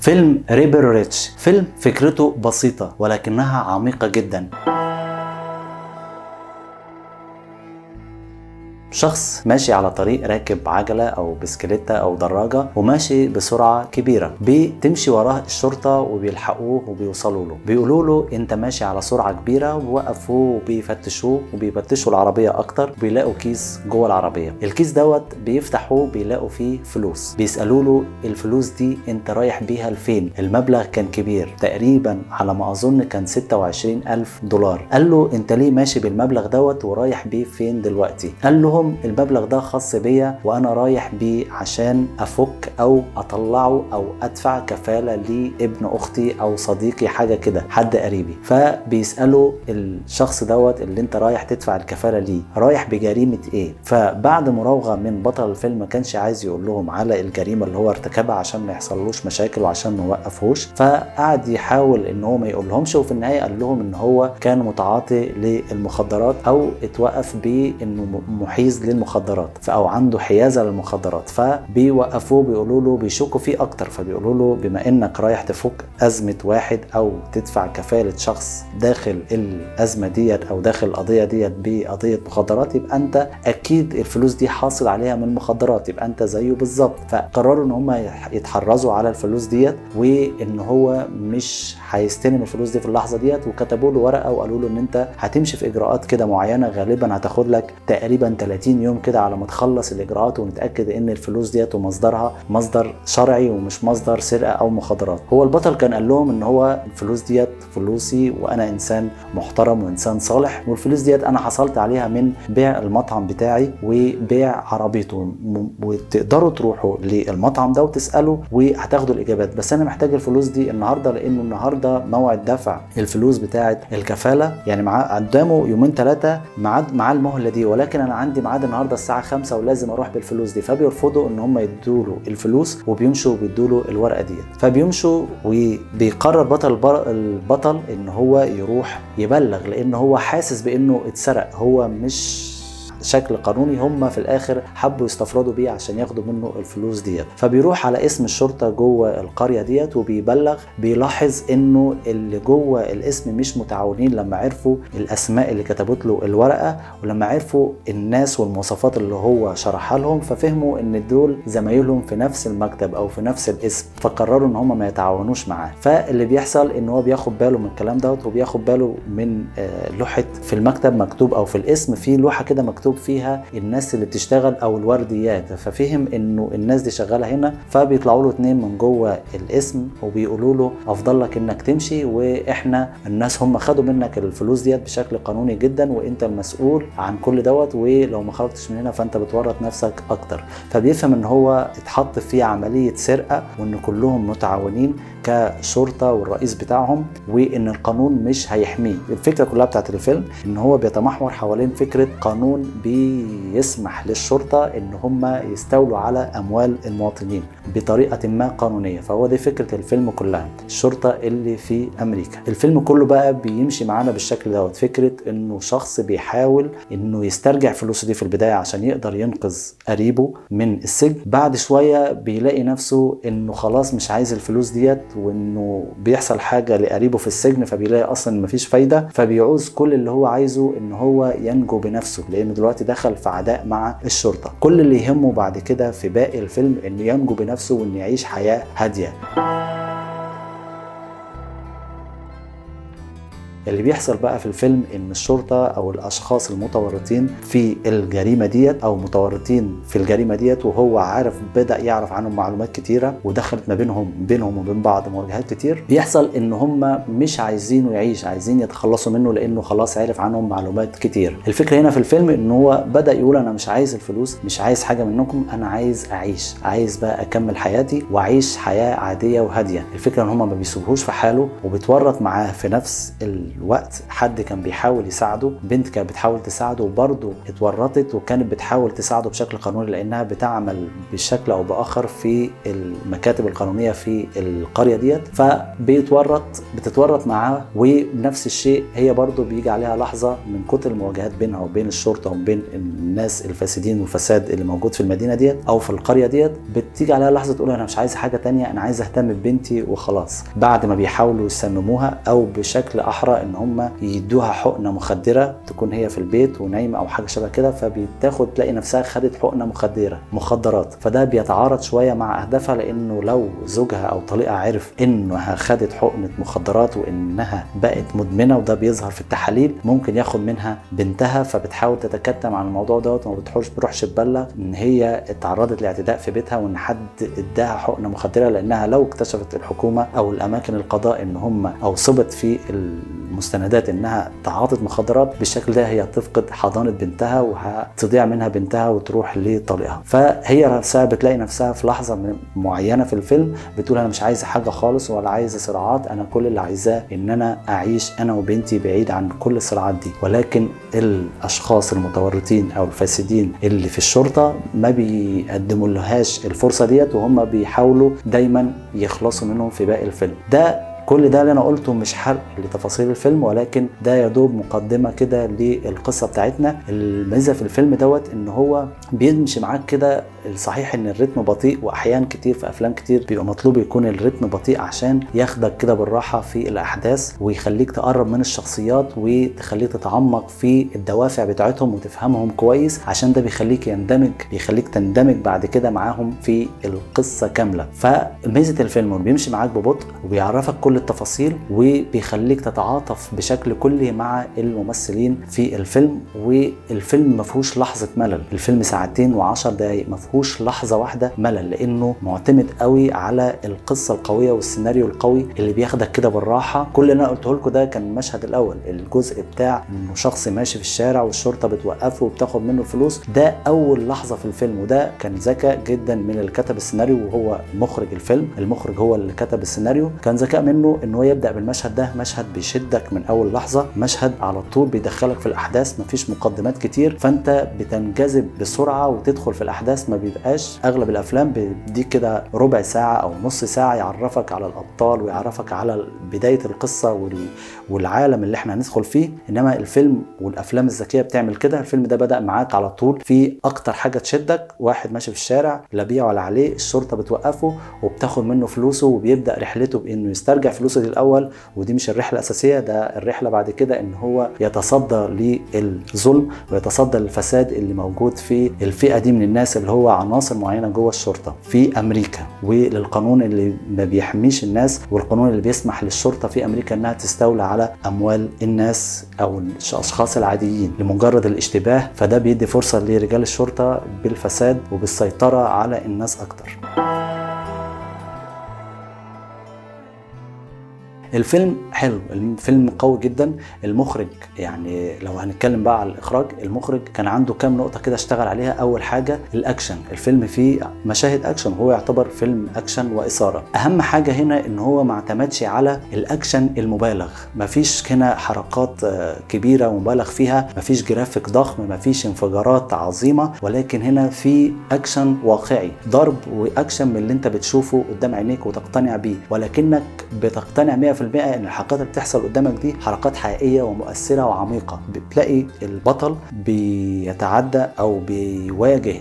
فيلم ريبر ريتش، فيلم فكرته بسيطة ولكنها عميقة جدا. شخص ماشي على طريق راكب عجلة أو بسكليتة أو دراجة وماشي بسرعة كبيرة، بتمشي وراه الشرطة وبيلحقوه وبيوصلوا له، بيقولوا له أنت ماشي على سرعة كبيرة، ووقفوه وبيفتشوه وبيفتشوا العربية أكتر، بيلاقوا كيس جوه العربية. الكيس دوت بيفتحوه بيلاقوا فيه فلوس، بيسألوا له الفلوس دي أنت رايح بيها لفين؟ المبلغ كان كبير تقريبا على ما أظن كان 26,000 دولار. قال له أنت ليه ماشي بالمبلغ دوت ورايح بيه فين دلوقتي؟ قال لهم المبلغ ده خاص بيا وانا رايح بيه عشان افك او اطلعه او ادفع كفالة لابن اختي او صديقي، حاجة كده، حد قريبي. فبيسألوا الشخص دوت اللي انت رايح تدفع الكفالة ليه رايح بجريمة ايه؟ فبعد مراوغة من بطل الفيلم ما كانش عايز يقول لهم على الجريمة اللي هو ارتكبها عشان ما يحصلوش مشاكل وعشان ما يوقفوش، فقعد يحاول ان هو ما يقولهمش، وفي النهاية قال لهم ان هو كان متعاطي للمخدرات او اتوقف بانه محيز للمخدرات او عنده حيازه للمخدرات. فبيوقفوه بيقولوا له بيشكوا فيه اكتر، فبيقولوا له بما انك رايح تفك ازمه واحد او تدفع كفاله شخص داخل الازمه ديت او داخل القضيه ديت بقضيه مخدرات، يبقى انت اكيد الفلوس دي حاصل عليها من المخدرات، يبقى انت زيه بالظبط. فقرروا ان هم يتحرزوا على الفلوس ديت وان هو مش هيستلم الفلوس دي في اللحظه ديت، وكتبوا له ورقه وقالوا له ان انت هتمشي في اجراءات كده معينه، غالبا هتاخد لك تقريبا 30 يوم كده على ما تخلص الاجراءات ونتاكد ان الفلوس ديت ومصدرها مصدر شرعي ومش مصدر سرقه او مخدرات. هو البطل كان قال لهم ان هو الفلوس ديت فلوسي وانا انسان محترم وانسان صالح، والفلوس ديت انا حصلت عليها من بيع المطعم بتاعي وبيع عربيته، وتقدروا تروحوا للمطعم ده وتسالوا وهتاخدوا الاجابات، بس انا محتاج الفلوس دي النهارده لانه النهارده موعد دفع الفلوس بتاعه الكفاله، يعني معاه قدامه يومين 3 مع المهله دي، ولكن انا عندي ميعاد النهارده الساعه 5 ولازم اروح بالفلوس دي. فبيرفضوا ان هم يدوا له الفلوس وبيمشوا وبيدوا له الورقه دي. فبيمشوا وبيقرر البطل ان هو يروح يبلغ، لان هو حاسس بانه اتسرق، هو مش شكل قانوني، هم في الاخر حبوا يستفردوا بيه عشان ياخدوا منه الفلوس ديت. فبيروح على اسم الشرطه جوه القريه ديت وبيبلغ، بيلاحظ انه اللي جوه الاسم مش متعاونين لما عرفوا الاسماء اللي كتبت له الورقه ولما عرفوا الناس والمواصفات اللي هو شرحها لهم، ففهموا ان دول زمايلهم في نفس المكتب او في نفس الاسم، فقرروا ان هم ما يتعاونوش معاه. فاللي بيحصل ان هو بياخد باله من الكلام دوت وبياخد باله من لوحه في المكتب مكتوب او في الاسم في لوحه كده مكتوب فيها الناس اللي بتشتغل او الورديات، ففهم انه الناس دي شغاله هنا. فبيطلعوا له 2 من جوه الاسم وبيقولوا له افضل لك انك تمشي، واحنا الناس هم خدوا منك الفلوس ديت بشكل قانوني جدا وانت المسؤول عن كل دوت، ولو ما خرجتش من هنا فانت بتورط نفسك اكتر. فبيفهم ان هو اتحط في عمليه سرقه وان كلهم متعاونين كشرطه والرئيس بتاعهم وان القانون مش هيحميه. الفكره كلها بتاعت الفيلم ان هو بيتمحور حوالين فكره قانون بيسمح للشرطة ان هم يستولوا على اموال المواطنين بطريقة ما قانونية. فهو دي فكرة الفيلم كلها، الشرطة اللي في امريكا. الفيلم كله بقى بيمشي معانا بالشكل دوت، فكرة انه شخص بيحاول انه يسترجع فلوسه دي في البداية عشان يقدر ينقذ قريبه من السجن. بعد شوية بيلاقي نفسه انه خلاص مش عايز الفلوس ديت، وانه بيحصل حاجة لقريبه في السجن فبيلاقي اصلا مفيش فايدة، فبيعوز كل اللي هو عايزه ان هو ينجو بنفسه، لانه دلوقتي دخل في عداء مع الشرطة. كل اللي يهمه بعد كده في باقي الفيلم انه ينجو بنفسه وانه يعيش حياة هادية. اللي بيحصل بقى في الفيلم ان الشرطة او الاشخاص المتورطين في الجريمة ديت او متورطين في الجريمة ديت وهو عارف، بدأ يعرف عنهم معلومات كتيرة ودخلت ما بينهم وبين بعض مواجهات كتير، بيحصل ان هم مش عايزينه يعيش، عايزين يتخلصوا منه لانه خلاص عارف عنهم معلومات كتير. الفكرة هنا في الفيلم ان هو بدأ يقول انا مش عايز الفلوس، مش عايز حاجة منكم، انا عايز اعيش، عايز بقى اكمل حياتي واعيش حياة عادية وهادية. الفكرة ان هم ما بيسيبوهوش في حاله وبتورط معاه في نفس الوقت حد كان بيحاول يساعده، بنت كانت بتحاول تساعده وبرضه اتورطت وكانت بتحاول تساعده بشكل قانوني لانها بتعمل بشكل او باخر في المكاتب القانونيه في القريه ديت، بتتورط معاه. ونفس الشيء هي برضه بيجي عليها لحظه من كتر المواجهات بينها وبين الشرطه وبين الناس الفاسدين والفساد اللي موجود في المدينه ديت او في القريه ديت، بتيجي عليها لحظه تقول انا مش عايزه حاجه تانية، انا عايزه اهتم ببنتي وخلاص. بعد ما بيحاولوا يسمموها او بشكل احرى ان هم يدوها حقنه مخدره تكون هي في البيت ونايمه او حاجه شبه كده، فبتاخد تلاقي نفسها خدت حقنه مخدرات. فده بيتعارض شويه مع اهدافها، لانه لو زوجها او طليقها عرف انها خدت حقنه مخدرات وانها بقت مدمنه، وده بيظهر في التحاليل، ممكن ياخد منها بنتها. فبتحاول تتكتم عن الموضوع دوت وما بتروحش تبلغ ان هي اتعرضت لاعتداء في بيتها وان حد اداها حقنه مخدره، لانها لو اكتشفت الحكومه او الاماكن القضاء ان هم او ثبت في المستندات انها تعاطت مخدرات بالشكل ده، هي تفقد حضانه بنتها وهتضيع منها بنتها وتروح لطليقها. فهي نفسها بتلاقي نفسها في لحظه معينه في الفيلم بتقول انا مش عايزه حاجه خالص ولا عايزه صراعات، انا كل اللي عايزاه ان انا اعيش انا وبنتي بعيد عن كل الصراعات دي. ولكن الاشخاص المتورطين او الفاسدين اللي في الشرطه ما بيقدموا لهاش الفرصه ديت، وهم بيحاولوا دايما يخلصوا منهم في باقي الفيلم. كل ده اللي انا قلته مش حرق لتفاصيل الفيلم، ولكن ده يدوب مقدمه كده للقصه بتاعتنا. الميزه في الفيلم دوت ان هو بيمشي معاك كده. الصحيح ان الريتم بطيء، واحيان كتير في افلام كتير بيبقى مطلوب يكون الريتم بطيء عشان ياخدك كده بالراحه في الاحداث ويخليك تقرب من الشخصيات وتخليك تتعمق في الدوافع بتاعتهم وتفهمهم كويس، عشان ده بيخليك تندمج بعد كده معاهم في القصه كامله. فميزه الفيلم بيمشي معاك ببطء وبيعرفك كل التفاصيل وبيخليك تتعاطف بشكل كلي مع الممثلين في الفيلم. والفيلم ما فيهوش لحظه ملل، الفيلم 2 و10 دقائق ما فيهوش لحظه واحده ملل، لانه معتمد قوي على القصه القويه والسيناريو القوي اللي بياخدك كده بالراحه. كل اللي انا قلته لكم ده كان المشهد الاول، الجزء بتاع انه شخص ماشي في الشارع والشرطه بتوقفه وبتاخد منه فلوس، ده اول لحظه في الفيلم. وده كان ذكاء جدا من اللي كتب السيناريو وهو مخرج الفيلم، المخرج هو اللي كتب السيناريو. كان ذكاء منه ان هو يبدا بالمشهد ده، مشهد بيشدك من اول لحظه، مشهد على طول بيدخلك في الاحداث، مفيش مقدمات كتير، فانت بتنجذب بسرعه وتدخل في الاحداث. ما بيبقاش اغلب الافلام بيديك كده ربع ساعه او نص ساعه يعرفك على الابطال ويعرفك على بدايه القصه والعالم اللي احنا هندخل فيه. انما الفيلم والافلام الذكيه بتعمل كده. الفيلم ده بدا معاك على طول في اكتر حاجه تشدك، واحد ماشي في الشارع لا بيع ولا عليه، الشرطه بتوقفه وبتاخد منه فلوسه، وبيبدا رحلته بانه يسترجع فلوسه دي الاول. ودي مش الرحله الاساسيه، ده الرحله بعد كده ان هو يتصدى للظلم ويتصدى للفساد اللي موجود في الفئه دي من الناس، اللي هو عناصر معينه جوه الشرطه في امريكا، وللقانون اللي ما بيحميش الناس، والقانون اللي بيسمح للشرطه في امريكا انها تستولى على اموال الناس او الاشخاص العاديين لمجرد الاشتباه. فده بيدي فرصه لرجال الشرطه بالفساد وبالسيطره على الناس اكتر. الفيلم حلو، الفيلم قوي جدا. المخرج يعني لو هنتكلم بقى على الاخراج، المخرج كان عنده كام نقطه كده اشتغل عليها. اول حاجه الاكشن، الفيلم فيه مشاهد اكشن وهو يعتبر فيلم اكشن واثاره. اهم حاجه هنا ان هو ما اعتمدش على الاكشن المبالغ، مفيش هنا حركات كبيره ومبالغ فيها، مفيش جرافيك ضخم، مفيش انفجارات عظيمه، ولكن هنا في اكشن واقعي، ضرب واكشن من اللي انت بتشوفه قدام عينيك وتقتنع بيه، ولكنك بتقتنع 100% ان الحركات اللي بتحصل قدامك دي حركات حقيقيه ومؤثره وعميقه. بتلاقي البطل بيتعدى او بيواجه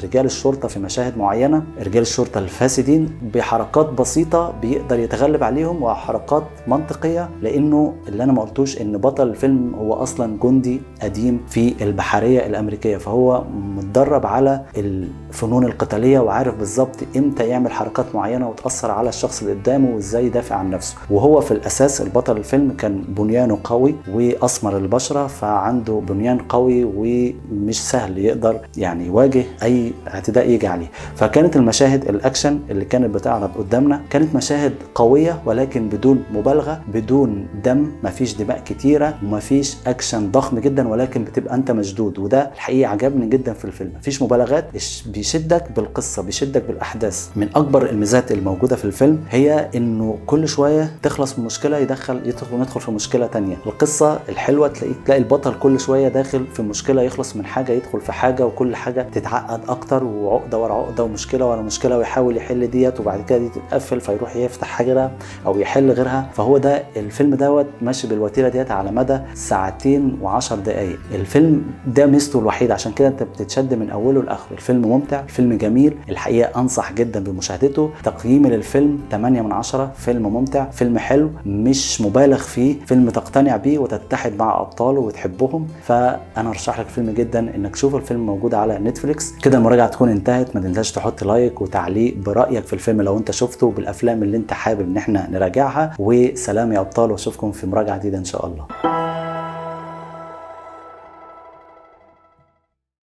رجال الشرطه في مشاهد معينه، رجال الشرطه الفاسدين، بحركات بسيطه بيقدر يتغلب عليهم وحركات منطقيه، لانه اللي انا ما قلتوش ان بطل الفيلم هو اصلا جندي قديم في البحريه الامريكيه، فهو متدرب على الفنون القتاليه وعارف بالظبط امتى يعمل حركات معينه وتاثر على الشخص اللي قدامه وازاي يدافع عن نفسه. وهو في الاساس البطل الفيلم كان بنيانه قوي واسمر البشره، فعنده بنيان قوي ومش سهل يقدر يعني يواجه اي اعتداء يجي عليه. فكانت المشاهد الاكشن اللي كانت بتعرض قدامنا كانت مشاهد قويه، ولكن بدون مبالغه، بدون دم، مفيش دماء كتيره ومفيش اكشن ضخم جدا، ولكن بتبقى انت مشدود. وده الحقيقه عجبني جدا في الفيلم، مفيش مبالغات، بيشدك بالقصه، بيشدك بالاحداث. من اكبر الميزات الموجوده في الفيلم هي انه كل شويه تخلص يخلص من مشكله يدخل في مشكله تانية. القصه الحلوه تلاقي البطل كل شويه داخل في مشكله، يخلص من حاجه يدخل في حاجه، وكل حاجه تتعقد اكتر، وعقده ورا عقده ومشكله ورا مشكله، ويحاول يحل ديت وبعد كده دي تتقفل فيروح يفتح حاجه غيرها او يحل غيرها. فهو ده الفيلم دوت ماشي بالوتيره ديت على مدى 2:10. الفيلم ده ميزته الوحيد، عشان كده انت بتتشد من اوله لاخره. الفيلم ممتع، الفيلم جميل الحقيقه، انصح جدا بمشاهدته. تقييمي للفيلم 8/10. فيلم ممتع، فيلم حلو مش مبالغ فيه، فيلم تقتنع بيه وتتحد مع ابطاله وتحبهم. فانا ارشح لك الفيلم جدا انك تشوف الفيلم، موجود على نتفليكس. كده المراجعه تكون انتهت. ما تنساش تحط لايك وتعليق برايك في الفيلم لو انت شفته، بالافلام اللي انت حابب ان احنا نراجعها. وسلام يا ابطال، واشوفكم في مراجعه جديده ان شاء الله.